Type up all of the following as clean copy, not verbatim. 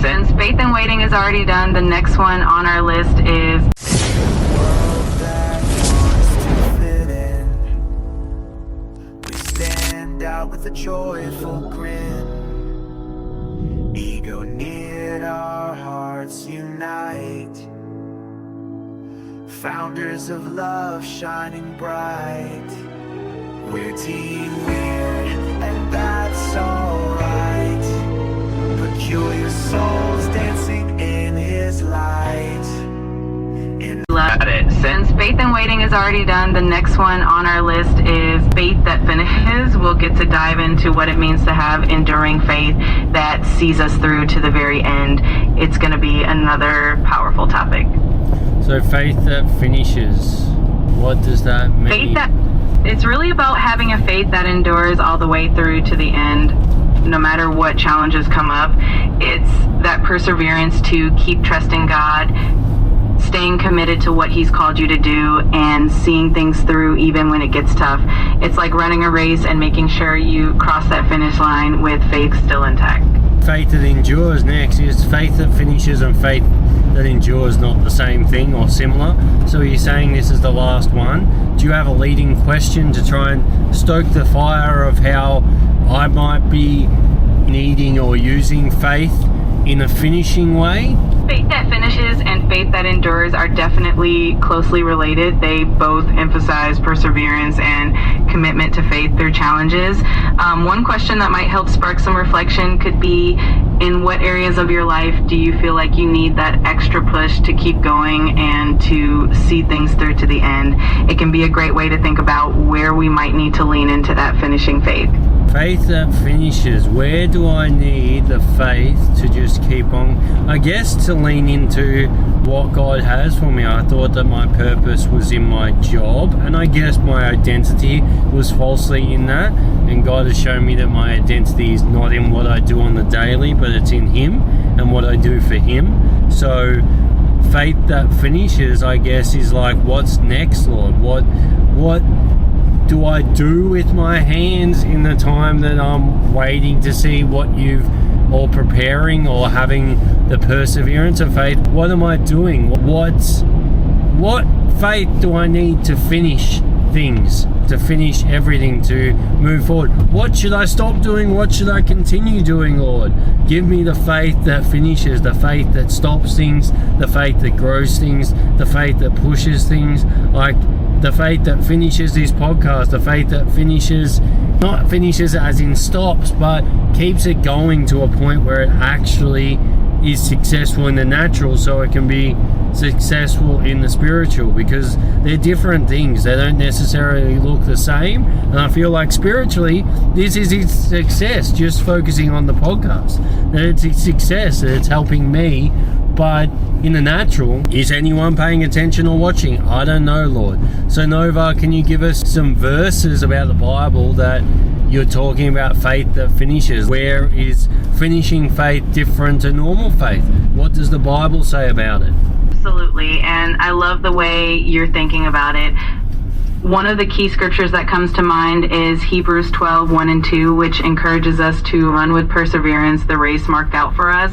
Since faith and waiting is already done, the next one on our list is with a joyful grin. Ego near, our hearts unite. Founders of love shining bright. We're Team Weird, and that's alright. Peculiar souls dancing in his light. Love it. Since faith and waiting is already done, the next one on our list is faith that finishes. We'll get to dive into what it means to have enduring faith that sees us through to the very end. It's going to be another powerful topic. So faith that finishes, what does that mean? It's really about having a faith that endures all the way through to the end, no matter what challenges come up. It's that perseverance to keep trusting God, staying committed to what he's called you to do, and seeing things through even when it gets tough. It's like running a race and making sure you cross that finish line with faith still intact. Faith that endures next. Is faith that finishes and faith that endures not the same thing or similar? So you're saying this is the last one. Do you have a leading question to try and stoke the fire of how I might be needing or using faith in a finishing way? Faith that finishes and faith that endures are definitely closely related. They both emphasize perseverance and commitment to faith through challenges. One question that might help spark some reflection could be, in what areas of your life do you feel like you need that extra push to keep going and to see things through to the end? It can be a great way to think about where we might need to lean into that finishing faith. Faith that finishes. Where do I need the faith to just keep on? I guess to lean into what God has for me. I thought that my purpose was in my job, and I guess my identity was falsely in that. And God has shown me that my identity is not in what I do on the daily, but it's in Him and what I do for Him. So faith that finishes, I guess, is like, what's next, Lord? What do I do with my hands in the time that I'm waiting to see what you've, or preparing, or having the perseverance of faith? What am I doing? What faith do I need to finish things, to finish everything, to move forward? What should I stop doing? What should I continue doing, Lord? Give me the faith that finishes, the faith that stops things, the faith that grows things, the faith that pushes things, like the faith that finishes this podcast, the faith that finishes, not finishes as in stops, but keeps it going to a point where it actually is successful in the natural, so it can be successful in the spiritual, because they're different things. They don't necessarily look the same. And I feel like spiritually, this is its success, just focusing on the podcast. That it's its success, that it's helping me. But in the natural, is anyone paying attention or watching? I don't know, Lord. So Nova, can you give us some verses about the Bible that you're talking about faith that finishes? Where is finishing faith different to normal faith? What does the Bible say about it? Absolutely, and I love the way you're thinking about it. One of the key scriptures that comes to mind is Hebrews 12:1-2, which encourages us to run with perseverance the race marked out for us,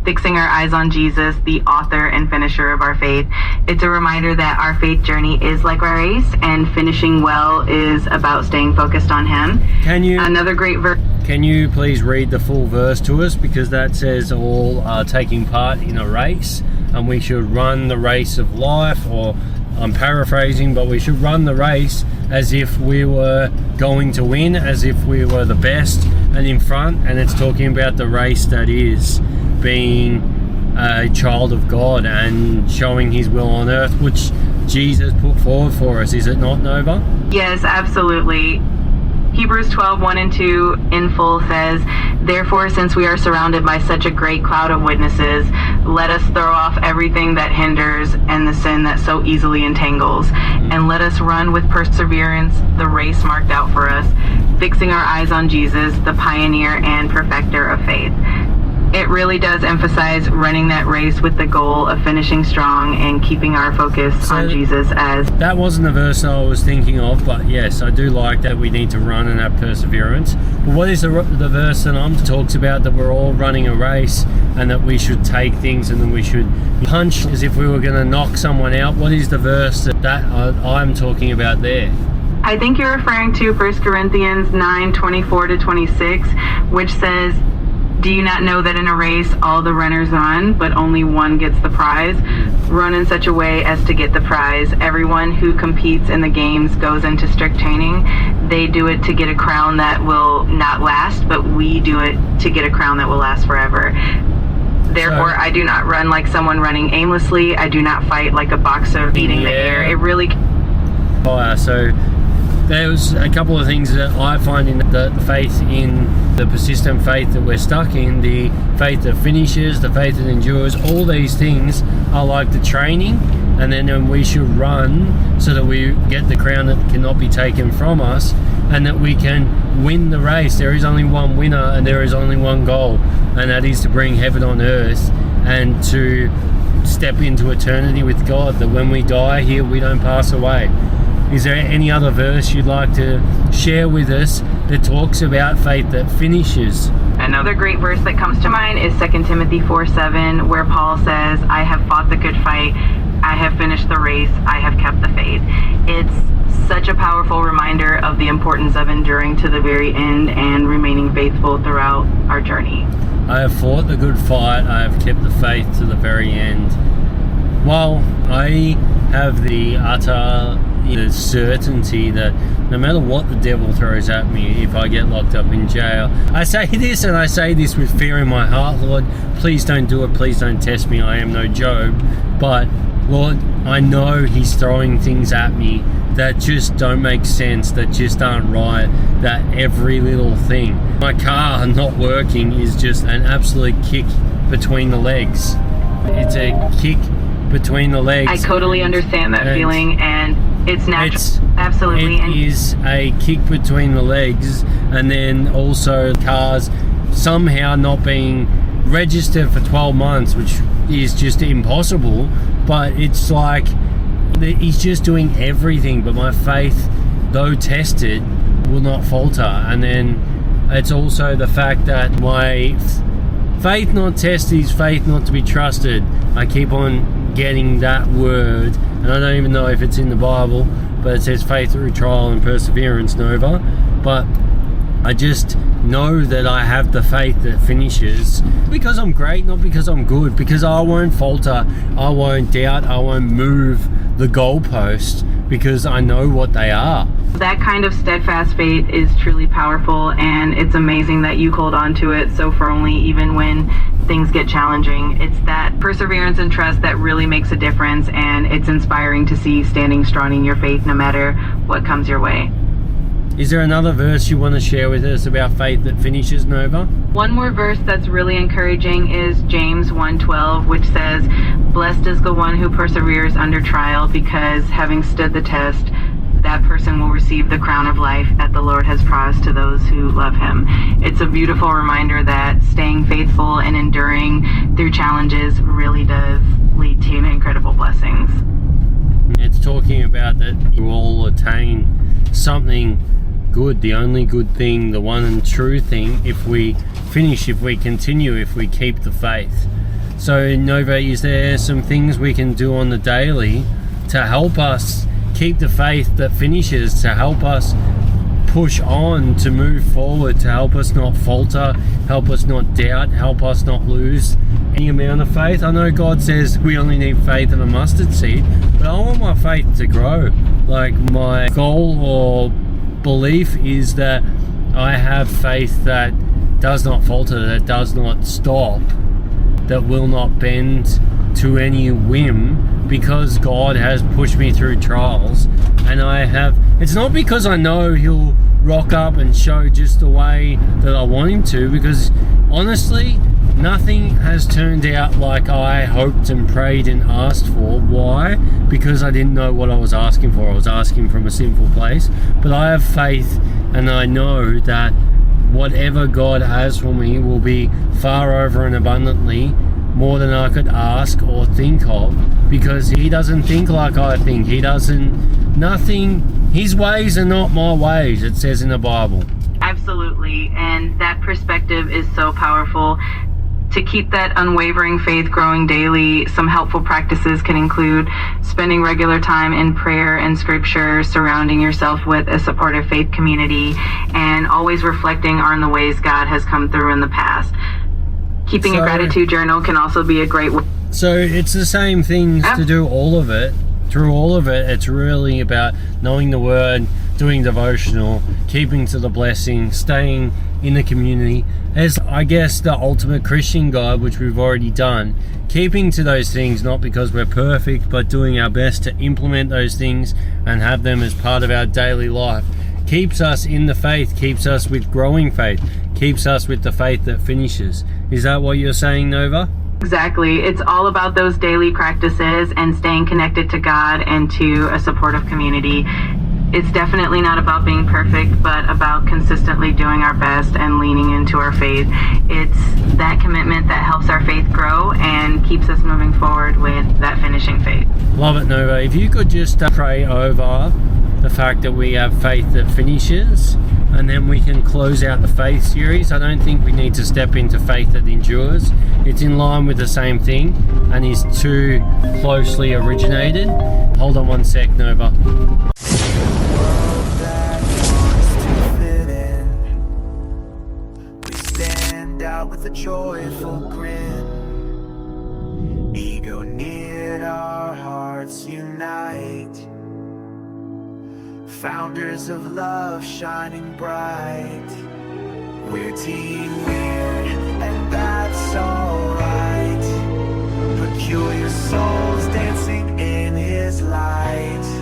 fixing our eyes on Jesus, the author and finisher of our faith. It's a reminder that our faith journey is like a race, and finishing well is about staying focused on Him. Another great verse. Can you please read the full verse to us? Because that says all are taking part in a race, and we should run the race of life, or I'm paraphrasing, but we should run the race as if we were going to win, as if we were the best and in front. And it's talking about the race that is being a child of God and showing His will on earth, which Jesus put forward for us. Is it not, Nova? Yes, absolutely. Hebrews 12:1-2 in full says, "Therefore, since we are surrounded by such a great cloud of witnesses, let us throw off everything that hinders and the sin that so easily entangles, and let us run with perseverance the race marked out for us, fixing our eyes on Jesus, the pioneer and perfecter of faith." It really does emphasize running that race with the goal of finishing strong and keeping our focus on Jesus as... That wasn't the verse I was thinking of, but yes, I do like that we need to run and have perseverance. What is the verse that talks about that we're all running a race and that we should take things and then we should punch as if we were going to knock someone out? What is the verse that I'm talking about there? I think you're referring to 1 Corinthians 9:24-26, which says, "Do you not know that in a race all the runners run, but only one gets the prize? Run in such a way as to get the prize. Everyone who competes in the games goes into strict training. They do it to get a crown that will not last, but we do it to get a crown that will last forever. Therefore, I do not run like someone running aimlessly. I do not fight like a boxer beating the air." It really... So there's a couple of things that I find in the faith, in the persistent faith that we're stuck in, the faith that finishes, the faith that endures. All these things are like the training, and then we should run so that we get the crown that cannot be taken from us, and that we can win the race. There is only one winner and there is only one goal, and that is to bring heaven on earth and to step into eternity with God, that when we die here we don't pass away. Is there any other verse you'd like to share with us that talks about faith that finishes? Another great verse that comes to mind is 2 Timothy 4:7, where Paul says, "I have fought the good fight, I have finished the race, I have kept the faith." It's such a powerful reminder of the importance of enduring to the very end and remaining faithful throughout our journey. I have fought the good fight, I have kept the faith to the very end. Well, I have the utter certainty that no matter what the devil throws at me, if I get locked up in jail, I say this, and I say this with fear in my heart, Lord, please don't do it, please don't test me, I am no Job, but Lord, I know he's throwing things at me that just don't make sense, that just aren't right, that every little thing, my car not working is just an absolute kick between the legs. It's a kick between the legs. I totally understand that feeling, and it's natural. Absolutely. It is a kick between the legs, and then also cars somehow not being registered for 12 months, which is just impossible. But it's like he's just doing everything, but my faith, though tested, will not falter. And then it's also the fact that my faith not tested is faith not to be trusted. I keep on getting that word, and I don't even know if it's in the Bible, but it says faith through trial and perseverance, Nova. But I just know that I have the faith that finishes, because I'm great, not because I'm good, because I won't falter, I won't doubt, I won't move the goalpost, because I know what they are. That kind of steadfast faith is truly powerful, and it's amazing that you hold on to it so firmly even when things get challenging. It's that perseverance and trust that really makes a difference, and it's inspiring to see standing strong in your faith no matter what comes your way. Is there another verse you want to share with us about faith that finishes, Nova? One more verse that's really encouraging is James 1:12, which says, "Blessed is the one who perseveres under trial, because having stood the test, that person will receive the crown of life that the Lord has promised to those who love him." It's a beautiful reminder that staying faithful and enduring through challenges really does lead to incredible blessings. It's talking about that you will attain something good, the only good thing, the one and true thing, if we finish, if we continue, if we keep the faith. So Nova, is there some things we can do on the daily to help us keep the faith that finishes, to help us push on, to move forward, to help us not falter, help us not doubt, help us not lose any amount of faith? I know God says we only need faith of a mustard seed, but I want my faith to grow. Like, my goal or belief is that I have faith that does not falter, that does not stop, that will not bend to any whim, because God has pushed me through trials, and it's not because I know he'll rock up and show just the way that I want him to, because honestly nothing has turned out like I hoped and prayed and asked for. Why? Because I didn't know what I was asking for. I was asking from a sinful place. But I have faith, and I know that whatever God has for me will be far over and abundantly more than I could ask or think of, because he doesn't think like I think. His ways are not my ways, it says in the Bible. I've Absolutely. And that perspective is so powerful. To keep that unwavering faith growing daily, some helpful practices can include spending regular time in prayer and scripture, surrounding yourself with a supportive faith community, and always reflecting on the ways God has come through in the past. Keeping a gratitude journal can also be a great way. So it's the same things to do all of it. Through all of it, it's really about knowing the word, doing devotional, keeping to the blessing, staying in the community as, I guess, the ultimate Christian guide, which we've already done. Keeping to those things, not because we're perfect, but doing our best to implement those things and have them as part of our daily life. Keeps us in the faith, keeps us with growing faith, keeps us with the faith that finishes. Is that what you're saying, Nova? Exactly. It's all about those daily practices and staying connected to God and to a supportive community. It's definitely not about being perfect, but about consistently doing our best and leaning into our faith. It's that commitment that helps our faith grow and keeps us moving forward with that finishing faith. Love it, Nova. If you could just pray over the fact that we have faith that finishes, and then we can close out the faith series. I don't think we need to step into faith that endures. It's in line with the same thing and is too closely originated. Hold on one sec, Nova. That wants to fit in. We stand out with a joyful grin. Ego knit, our hearts unite. Founders of love shining bright. We're team weird, and that's alright. Peculiar souls dancing in his light.